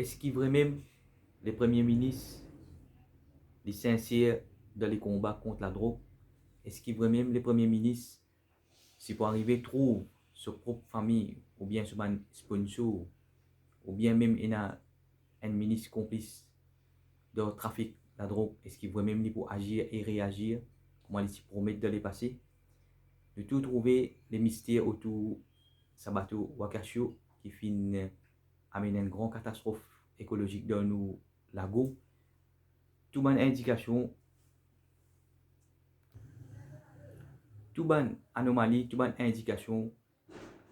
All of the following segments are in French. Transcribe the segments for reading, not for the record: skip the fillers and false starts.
est-ce qu'il vrai même les premiers ministres, les sincères dans les combats contre la drogue? Est-ce qu'il vrai même les premiers ministres, si pour arriver, trouvent sa propre famille, ou bien son sponsor, ou bien même un ministre complice de trafic de la drogue, est-ce qu'il vrai même pour agir et réagir, comment il s'y promettent de les passer? De tout trouver les mystères autour de ce bateau Wakashio qui finit amener une grande catastrophe écologique dans nos lagos. Tout bonne indication, tout bonne anomalie, tout bonne indication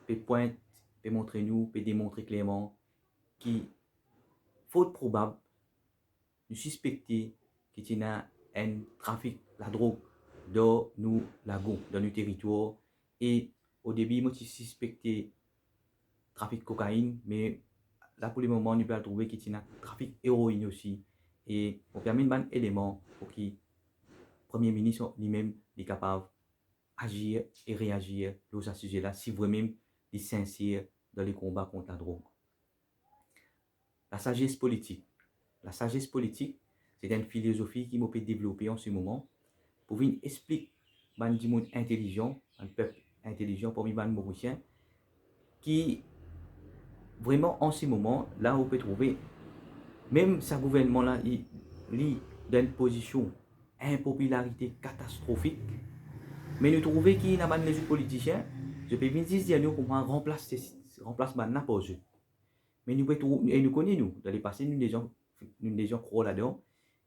peut pointer, peut montrer nous, peut démontrer clairement qui faute probable nous suspecter qu'il y a un trafic de la drogue dans nos lagos, dans nos territoires. Et au début, moi, je suspectais trafic de cocaïne, mais là, pour le moment, on peut trouver qu'il y a trafic d'héroïne aussi. Et on permet un élément pour que le Premier ministre lui-même est capable d'agir et réagir sur ce sujet-là, si vraiment il est sincère dans les combats contre la drogue. La sagesse politique. La sagesse politique, c'est une philosophie qui m'a été développée en ce moment pour venir expliquer à des gens intelligents, un peuple intelligent parmi les Mauriciens, qui vraiment en ce moment, là, on peut trouver, même ce gouvernement-là, il est dans une position impopularité catastrophique, mais nous trouvons qu'il y a des politiciens, je peux venir dire nous comment remplacer n'importe. Mais nous et nous connaissons, dans les passés, nous des gens croient là-dedans,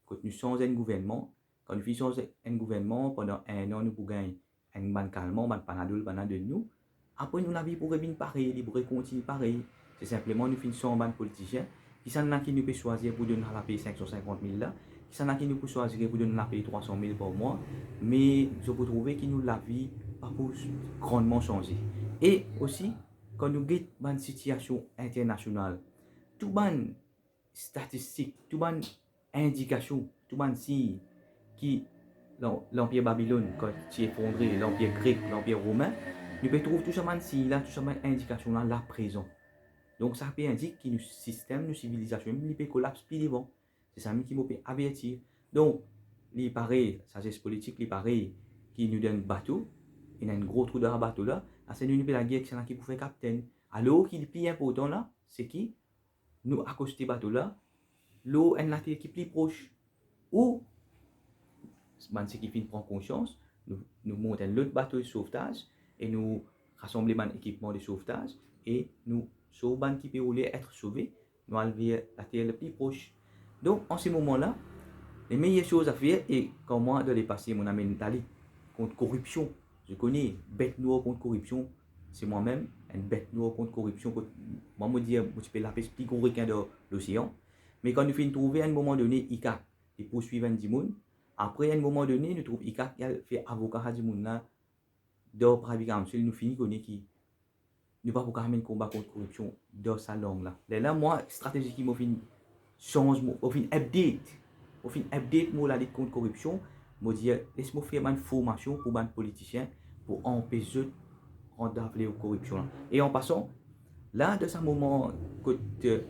quand nous sommes un gouvernement, quand nous faisons un gouvernement, pendant un an, nous pouvons gagner un ban calmant, un panadol, un de nous. Après, nous n'avons pas bien pareil, nous pourrions continuer pareil. C'est simplement nous finissons un politicien, qui s'en a qui nous peut choisir pour donner la paye 550 000 là, qui s'en a qui nous peut choisir pour donner la paye 300 000 par mois, mais je peux trouver que nous la vie pas pour grandement changer. Et aussi, quand nous guettons une situation internationale, tout ban statistique, tout ban indication, tout ban signe qui l'empire Babylone quand il est effondré, l'empire grec, l'empire romain, nous pouvons trouver tout ça signe là, tout ça indication là, là présent. Donc ça peut indiquer que notre système, notre civilisation, il peut collapser plus devant. C'est ça qui peut avertir. Donc, il paraît, sagesse politique, il paraît qui nous donne un bateau, il y a un gros trou dans le bateau là, c'est nous la guerre qui peut faire capitaine. Alors qu'il est plus important là, c'est qui nous accoster bateau là, l'eau est la qui est plus proche. Ou, c'est qui finit prendre conscience, nous montons l'autre bateau de sauvetage et nous rassemblons les équipements de sauvetage et nous sauvons qui peut rouler être sauvé, nous allons vers la terre la plus proche. Donc, en ce moment-là, les meilleures choses à faire, et quand moi, de les passer mon ami Nathalie contre corruption, je connais bête noire contre corruption, c'est moi-même, une bête noire contre corruption. Moi, je me dis, je peux l'appeler plus gros requin de l'océan. Mais quand nous finissons trouver à un moment donné, ICAC, et poursuivre un dimoun, après, à un moment donné, nous trouvons ICAC qui a fait avocat à dimoun là, dans le private council, nous finissons connaître qui ne pas pour amener le combat contre corruption dans sa langue là. Là, moi, stratégie qui m'a fait change, m'a fait update. Au fin update moi la lutte contre corruption, moi dire laisse-moi faire une formation pour les politiciens pour empêcher de rendre la corruption. Et en passant, là, de ce moment, côté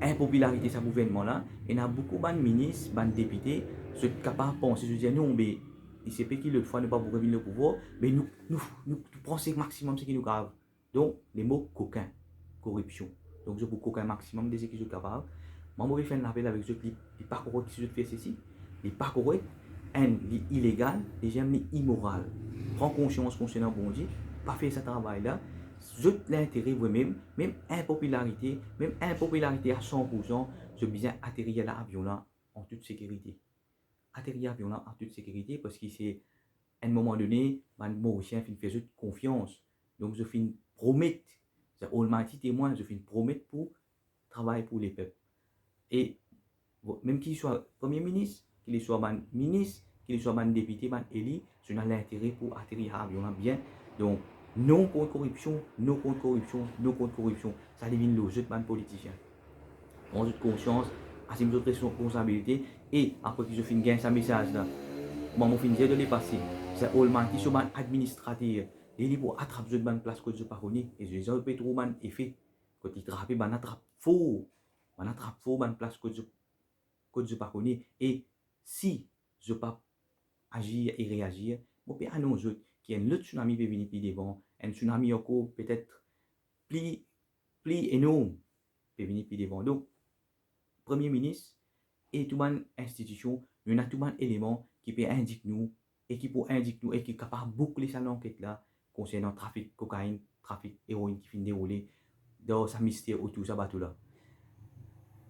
impopularité de ce gouvernement-là, il y a beaucoup de ministres, de députés, qui sont capables de penser, je dis non, mais il sait pas qui le fois ne pas pour revenir le pouvoir, mais nous pensons maximum ce qui nous grave. Donc, les mots coquin, corruption. Donc, je pour coquin maximum des qui sont capables. Moi, je vais faire un appel avec ceux qui ne sont pas corrects, qui fait ceci, ils ne sont pas corrects, illégal, et j'aime immoral. Prends conscience concernant bon Dieu, pas faire ce travail-là. Je l'intérêt vous-même, même impopularité à 100%, je bien atterrir l'avion là en toute sécurité. Atterrir l'avion là en toute sécurité parce que c'est à un moment donné, mon Mauricien fait juste confiance. Donc je fais une promesse, c'est Almighty témoin, je fais une promesse pour travailler pour les peuples. Et même qu'il soit Premier ministre, qu'il soit un ministre, qu'il soit un député, un élu, je n'ai l'intérêt pour atterrir l'avion là bien. Donc, non contre corruption, non contre corruption, non contre corruption. Ça devient logique, man politicien. On a conscience, assume notre responsabilité et après que je finis gagner ce message là, moi je finis de les passer. C'est Allman qui sont administrateur. Et il pour attraper une place que je ne pas connais et je les ai trop man effet. Quand il attrape, il attrape faux. on attrape faux, on place que je pas connais. Et si je pas agir et réagir, on peut annoncer qu'il y a un autre tsunami qui peut venir plus devant, un tsunami encore peut-être plus, plus énorme peut venir plus devant. Donc, Premier ministre et toute une institution, il y a tout un élément qui peut indiquer nous et qui peut indiquer nous et qui est capable de boucler cette enquête là concernant le trafic de cocaïne, trafic héroïne qui finit de dérouler dans sa mystère autour de ce bateau là.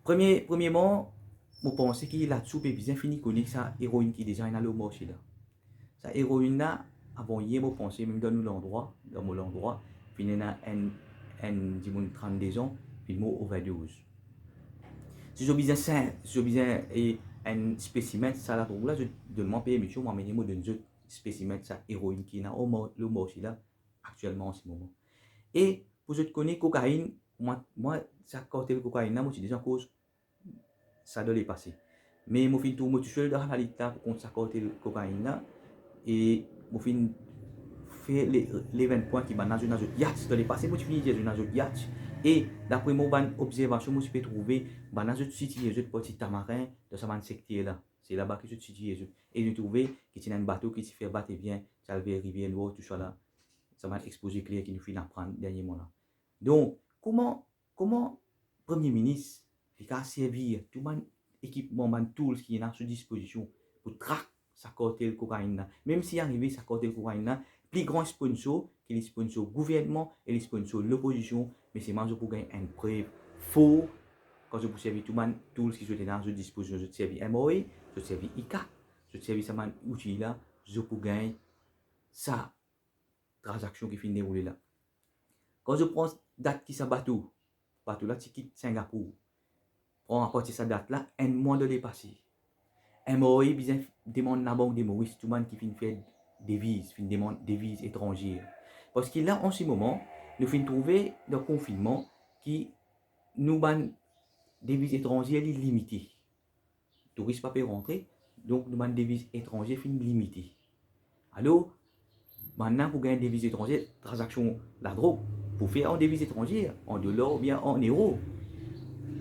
Premièrement, je pense qu'il a tout bien fini connaître sa héroïne qui est déjà dans le marché là. Sa héroïne là, avant hier, je pense même dans mon endroit, puis il y a un 32 ans, puis il mot overdose. Si je besoin un spécimen ça la trouve là, je demande payer monsieur moi mener moi d'un autre spécimen ça héroïne qui est dans le marché là actuellement en ce moment. Et pour je te connais cocaïne, moi ça cartel cocaïne là, moi je déjà en cause ça doit les passer. Mais moi fin tout moi tout seul dans la liste là pour contre ça cartel cocaïne là et moi fin faire les 20 points qui va dans une yacht dans les passés moi tu finis dans une yacht et d'après mon observation moi je peux trouver dans une cité les autres petits tamarins dans ce secteur là c'est là-bas que je suis et je trouvé qu'il y a un bateau qui se fait battre bien ça va rivière noire tout ça là ça va exposer clair qui nous fait l'apprendre dernièrement là donc comment premier ministre il a servi tout le équipement man tools qui est à sa disposition pour traquer sa cartel cocaïne là même si arrivé sa cartel cocaïne là plus grand sponsor que les sponsors gouvernement et les sponsors l'opposition mais c'est moi pour gagner une preuve faux quand je vous servir tout man tools qui sont dans sa disposition je servis MOE je servis ICA je servis ça man outil là je pour gagner sa transaction qui finit dérouler là quand je prends date qui ça bateau là qui quitte Singapour prend à partir de cette date là un mois de dépassé MOE bien demande la banque des Maurice tout le monde qui finit faire devises fin demande devises étrangères parce que là en ce moment nous finissons trouver le confinement qui nous ban devises étrangères limitées touristes pas peut rentrer donc nous ban devises étrangères fin limitées alors maintenant pour gagner des devises étrangères transaction la drogue pour faire en devises étrangères en dollars ou bien en euros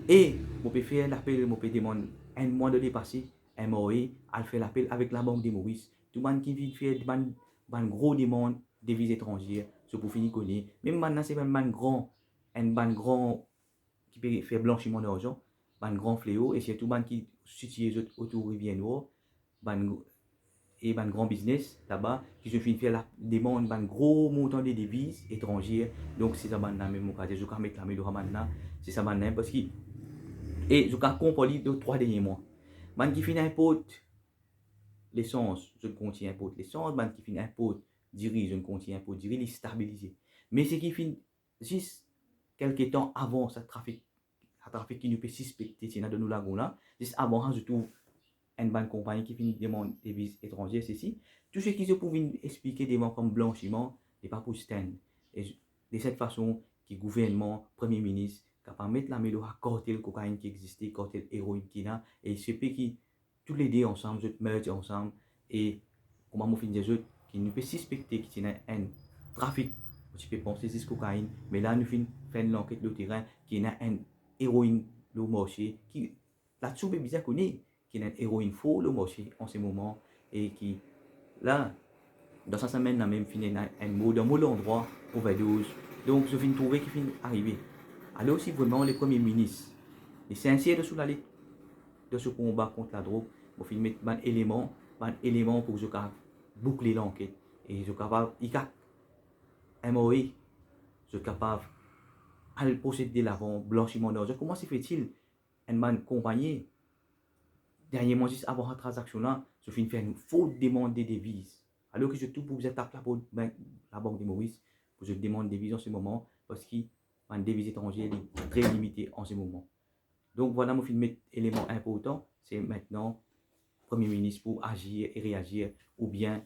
et on peut faire l'appel on peut demander un mois de dépasser MOE elle fait l'appel avec la banque des Maurice tout le monde qui vient faire une gros demande de devises étrangères c'est pour finir connaître même maintenant c'est même un grand qui peut faire blanchiment d'argent un grand fléau et c'est tout le monde qui situé autour rivière noire et un grand business là-bas qui se finit faire la demande un gros montant de devises étrangères donc c'est ça maintenant même cas je vais mettre la mélo maintenant c'est ça maintenant parce que et je vais comprendre de 3 derniers mois man qui finit importe l'essence je continue importe l'essence man qui finit importe dirige je continue importe dirige il stabilisé mais c'est qui finit juste quelques temps avant ce trafic qui nous peut suspecter c'est dans nous lagon là juste avant je trouve une bonne compagnie qui finit demande des devises étrangères, ceci. Tout ce qui se pouvait expliquer des mots comme blanchiment n'est pas pour stand. Et de cette façon, que le gouvernement, premier ministre, capable de mettre la mélo à cartel cocaïne qui existait, cartel héroïne qui là, et ce qui tous les deux ensemble, je merge ensemble, et comment on finit des autres, qui nous peut suspecter qu'il y a un trafic, tu peux penser c'est cocaïne, mais là nous finissons l'enquête de terrain, qui y a un héroïne le marché, qui là-dessous, c'est bien connu qui est une héroïne faux le marché en ce moment et qui là dans sa semaine là même fini un mot dans mon endroit overdose donc je viens de trouver qui finit arriver alors si vraiment les premiers ministres les sincères de sous la liste de ce combat contre la drogue je finis mettre un élément pour que je capable boucler l'enquête et je capable ICAC MOE je capable à procéder l'avant blanchiment d'argent comment se fait-il une compagnie dernièrement, juste avant la transaction là, je finis faire une faute demande de devises. Alors que je tout pour vous taper la banque de Maurice, pour je demande des devises en ce moment, parce que ma devise étrangère est très limitée en ce moment. Donc voilà, mon film élément important, c'est maintenant Premier ministre pour agir et réagir, ou bien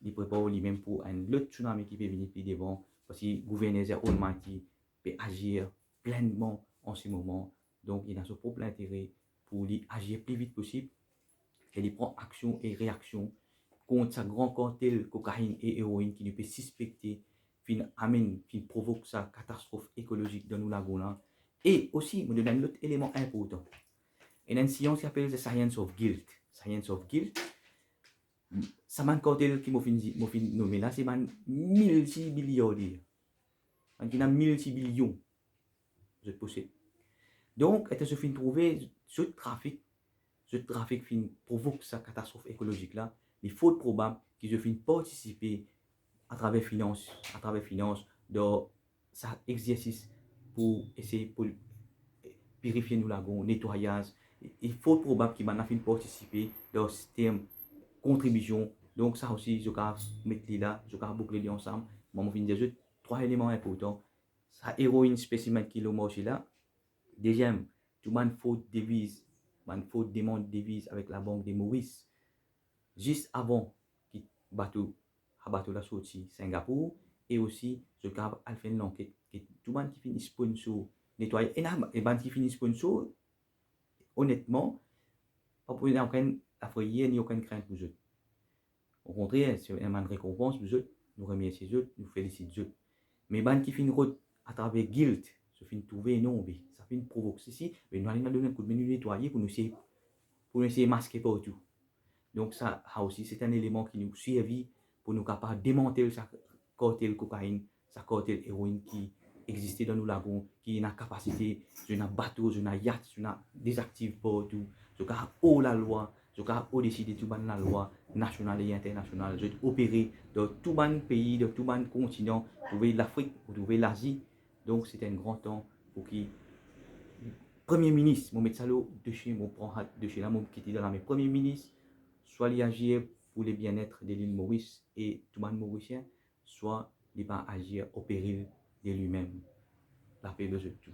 il prépare lui-même pour un autre tsunami qui peut venir plus devant, parce que le gouverneur Almighty peut agir pleinement en ce moment. Donc il a son propre intérêt pour lui agir plus vite possible et il prend action et réaction contre sa grand cartel cocaïne et héroïne qui ne peut suspecter, qui amène, qui provoque sa catastrophe écologique dans nous lagon là Et aussi, je donne un autre élément important. Il y a une science qui s'appelle The Science of Guilt. Science of Guilt, ça m'a côté qui m'a fait nommer là, c'est 1000 billions. Il y a 1000 billions de possible. Donc, il se fait trouver ce trafic fin provoque sa catastrophe écologique là, il faut probable qu'ils se fin participer à travers finance dans cet exercice pour essayer de purifier nos lagons, nettoyage. Il faut probable qu'ils vont participer dans ce système contribution. Donc ça aussi, je vais mettre là, je vais boucler ensemble. Moi, je vais dire trois éléments importants. Ça héroïne spécimen qui est le marché là. Deuxième, tu as une faute devise, une faute demande devise avec la banque de Maurice. Juste avant que bateau la sortie Singapour. Et aussi, je vais faire l'enquête. Tout le monde qui finit sponsor, nettoyer. Et ben qui finit sponsor, honnêtement, pas pour aucune affrayée ni aucune crainte pour eux. Au contraire, c'est une récompense pour eux. Nous remercions eux, nous félicitons eux. Mais ben qui finit route à travers guilt, ça finit trouver non, ça finit provoquer ceci. Mais nous allons donner un coup de main nettoyer pour nous essayer de masquer partout. Donc ça aussi, c'est un élément qui nous servit pour nous capables de démanteler sa cartel cocaïne, sa cartel héroïne qui existait dans nos lagons, qui a une capacité, sur un bateau, sur un yacht, sur un désactive partout, sur haut la loi, sur au-dessus de tout la loi nationale et internationale, je opérer dans tout le pays, dans tout le continent, vous trouvez l'Afrique, vous trouvez l'Asie. Donc c'est un grand temps pour qui Premier ministre, mon médecin de chez mon prend de chez là, mon qui était dans la Premier ministre, soit il agir pour le bien-être de l'île Maurice et tout le monde mauricien, soit il va agir au péril de lui-même. La paix de tout.